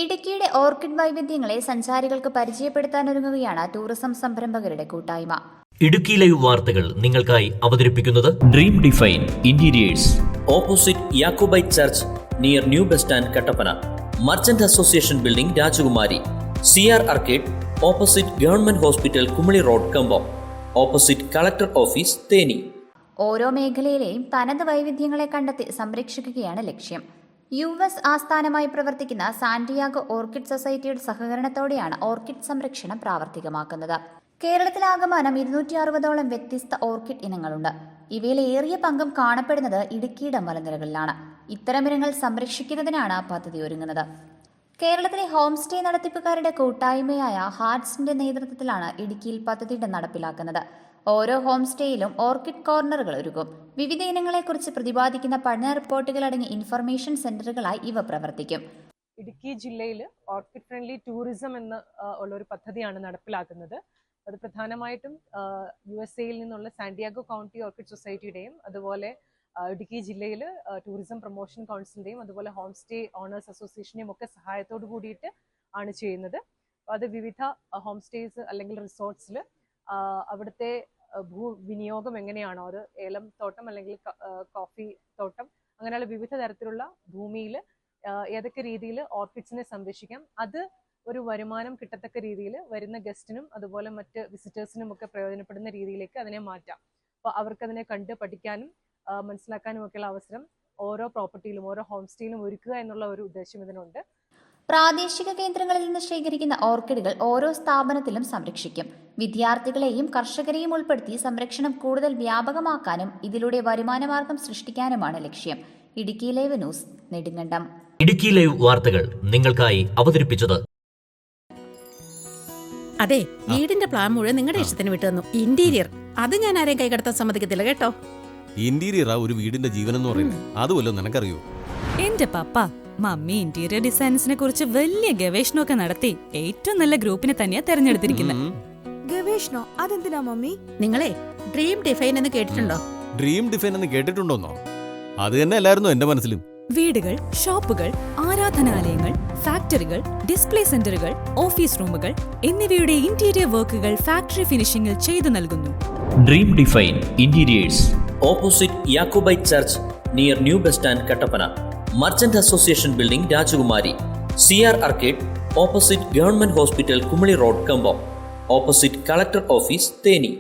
ഇടുക്കിയുടെ ഓർക്കിഡ് വൈവിധ്യങ്ങളെ സഞ്ചാരികൾക്ക് പരിചയപ്പെടുത്താനൊരുങ്ങുകയാണ് ടൂറിസം സംരംഭകരുടെ കൂട്ടായ്മ. ഇടുക്കി ലൈവ് വാർത്തകൾ നിങ്ങൾക്കായി അവതരിപ്പിക്കുന്നത് dream define interiors, opposite Jacobite church, near new bus stand, Kattappana. Merchant association building, Rajakumari. CR arcade, opposite government hospital, Kumily road, Cumbum. Opposite collector office, Theni. ഓരോ മേഖലയിലെയും തനത് വൈവിധ്യങ്ങളെ കണ്ടെത്തി സംരക്ഷിക്കുകയാണ് ലക്ഷ്യം. US ആസ്ഥാനമായി പ്രവർത്തിക്കുന്ന സാന്റിയാഗോ ഓർക്കിഡ് സൊസൈറ്റിയുടെ സഹകരണത്തോടെയാണ് ഓർക്കിഡ് സംരക്ഷണം പ്രാവർത്തികമാക്കുന്നത്. കേരളത്തിലാകമാനം 260ഓളം വ്യത്യസ്ത ഓർക്കിഡ് ഇനങ്ങളുണ്ട്. ഇവയിൽ ഏറിയ പങ്കും കാണപ്പെടുന്നത് ഇടുക്കിയുടെ മലനിരകളിലാണ്. ഇത്തരം ഇനങ്ങൾ സംരക്ഷിക്കുന്നതിനാണ് പദ്ധതി ഒരുങ്ങുന്നത്. കേരളത്തിലെ ഹോം സ്റ്റേ നടത്തിപ്പുകാരുടെ കൂട്ടായ്മയായ ഹാർട്സിന്റെ നേതൃത്വത്തിലാണ് ഇടുക്കിയിൽ പദ്ധതി നടപ്പിലാക്കുന്നത്. ഓരോ ഹോം സ്റ്റേയിലും ഓർക്കിഡ് കോർണറുകൾ ഒരുക്കും. വിവിധ ഇനങ്ങളെക്കുറിച്ച് പ്രതിപാദിക്കുന്ന പഠന റിപ്പോർട്ടുകൾ അടങ്ങിയ ഇൻഫർമേഷൻ സെന്ററുകളായി ഇവ പ്രവർത്തിക്കും. ഇടുക്കി ജില്ലയിൽ ഓർക്കിഡ് ഫ്രണ്ട്ലി ടൂറിസം എന്ന ഉള്ളൊരു പദ്ധതിയാണ് നടപ്പിലാക്കുന്നത്. അത് പ്രധാനമായിട്ടും USA നിന്നുള്ള സാന്റിയാഗോ കൗണ്ടി ഓർക്കിഡ് സൊസൈറ്റിയുടെയും അതുപോലെ ഇടുക്കി ജില്ലയിൽ ടൂറിസം പ്രൊമോഷൻ കൗൺസിലിന്റെയും അതുപോലെ ഹോം സ്റ്റേ ഓണേഴ്സ് അസോസിയേഷന്റെയും ഒക്കെ സഹായത്തോട് കൂടിയിട്ട് ആണ് ചെയ്യുന്നത്. അത് വിവിധ ഹോം സ്റ്റേസ് അല്ലെങ്കിൽ റിസോർട്ട്സിൽ അവിടുത്തെ ഭൂവിനിയോഗം എങ്ങനെയാണോ, അത് ഏലം തോട്ടം അല്ലെങ്കിൽ കോഫി തോട്ടം, അങ്ങനെയുള്ള വിവിധ തരത്തിലുള്ള ഭൂമിയിൽ ഏതൊക്കെ രീതിയിൽ ഓർക്കിഡ്സിനെ സംരക്ഷിക്കാം, അത് ഒരു വരുമാനം കിട്ടത്തക്ക രീതിയിൽ വരുന്ന ഗസ്റ്റിനും അതുപോലെ മറ്റ് വിസിറ്റേഴ്സിനും ഒക്കെ പ്രയോജനപ്പെടുന്ന രീതിയിലേക്ക് അതിനെ മാറ്റാം. അപ്പോൾ അവർക്കതിനെ കണ്ട് പഠിക്കാനും മനസ്സിലാക്കാനും ഒക്കെയുള്ള അവസരം ഓരോ പ്രോപ്പർട്ടിയിലും ഓരോ ഹോം സ്റ്റേയിലും ഒരുക്കുക എന്നുള്ള ഒരു ഉദ്ദേശം ഇതിനുണ്ട്. പ്രാദേശിക കേന്ദ്രങ്ങളിൽ നിന്ന് ശേഖരിക്കുന്ന ഓർക്കിഡുകൾ ഓരോ സ്ഥാപനത്തിലും സംരക്ഷിക്കും. വിദ്യാർത്ഥികളെയും കർഷകരെയും ഉൾപ്പെടുത്തി സംരക്ഷണം കൂടുതൽ വ്യാപകമാക്കാനും ഇതിലൂടെ വരുമാനമാർഗം സൃഷ്ടിക്കാനുമാണ് ലക്ഷ്യം. Idukki live news, Nedumkandam. Idukki live വാർത്തകൾ നിങ്ങൾക്കായി അവതരിപ്പിച്ചത്. അതെ, വീടിന്റെ പ്ലാൻ മുഴുവൻ നിങ്ങളുടെ ഇഷ്ടത്തിന് വിട്ടു തന്നു. ഇന്റീരിയർ അത് ഞാൻ ആരെയും കൈകടത്താൻ സമ്മതിക്കത്തില്ല കേട്ടോ. ഇന്റീരിയറാ ഒരു വീടിന്റെ ജീവൻ എന്ന് പറയുന്നത്. അതുമല്ലോ നിനക്കറിയൂ. എന്റെ പപ്പ മമ്മി ഇന്റീരിയർ ഡിസൈൻസിനെ കുറിച്ച് വലിയ ഗവേഷണമൊക്കെ നടത്തി ഏറ്റവും നല്ല ഗ്രൂപ്പിനെ തന്നെയാ തെരഞ്ഞെടുത്തിരിക്കുന്നത്. ഗവേഷണോ? അതെന്തിനാ മമ്മി? നിങ്ങളെ ഡ്രീം ഡിഫൈൻ എന്ന് കേട്ടിട്ടുണ്ടോ? ഡ്രീം ഡിഫൈൻ എന്ന് കേട്ടിട്ടുണ്ടോന്നോ? അത് തന്നെ അല്ലായിരുന്നു എന്റെ മനസ്സിലും. വീടുകൾ, ഷോപ്പുകൾ, ആരാധനാലയങ്ങൾ, ഫാക്ടറികൾ, ഡിസ്പ്ലേ സെന്ററുകൾ, ഓഫീസ് റൂമുകൾ എന്നിവയുടെ ഇന്റീരിയർ വർക്കുകൾ ഫാക്ടറി ഫിനിഷിംഗിൽ ചെയ്തു നൽകുന്നു. Dream define interiors, opposite Jacobite church, near new bus stand, Kattappana. Merchant association building, Rajakumari. CR arcade, opposite government hospital, Kumily road, Cumbum. Opposite collector office, Theni.